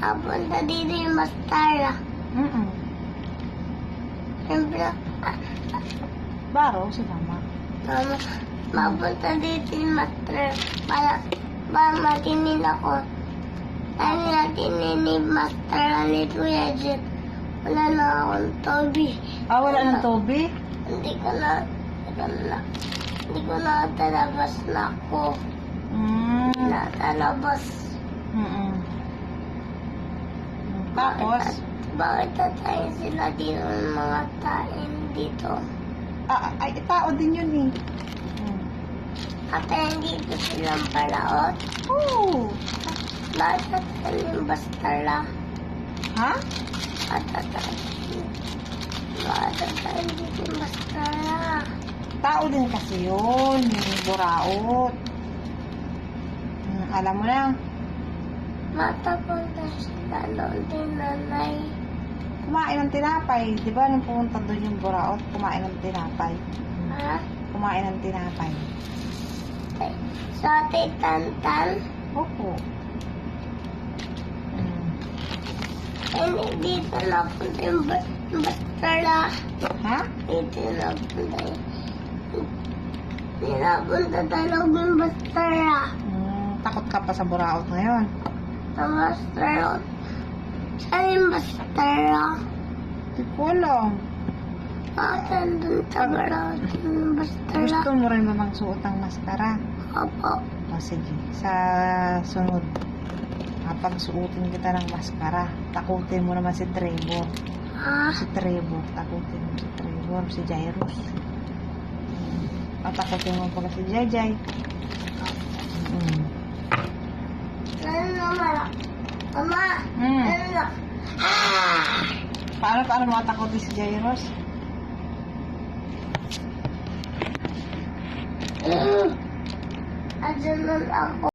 Papunta dito yung Mastara. Siyempre, Baro, si mama. mama, mapunta dito yung Mastara. Para matinin ako. Sabi natin ni Mastara ni Kuya Jet. Wala na akong Toby. Wala ng Toby? Hindi ko na talabas na ako. Natalabas. Tapos? Bakit tatayin sila dito ng mga tain dito? Ay, tao din yun eh. Tatayin dito silang palaot. Oo. Bakit tatayin yung Bastara? Ha? Bakit tatayin dito yung Bastara? Tao din kasi yun. Yung buraot. Alam mo na. Matapunta sila doon din nanay. Kumain ng tinapay. Di ba nung pumunta doon yung buraot, kumain ng tinapay. Ha? Kumain ng tinapay. Sa Ate Tantan? Opo. Hindi dito napunta yung Bastara. Ha? Dito napunta yung... Hindi napunta talaga yung Bastara. Takot ka pa sa buraot ngayon. Sa Bastara. Saan yung Bastara? Di ko alam. Bakit doon sa Baraot yung Bastara? Gusto mo rin ba magsuot ng maskara? Opo. O sige, sa sunod, kapag suotin kita ng maskara, takutin mo naman si Trevor. Ha? Si Trevor, takutin mo si Trevor, si Jairus. At takutin mo pala si Jayjay. Ano naman? Mama! Ano na? Paano mo takutin si Jairus? Adyan ako.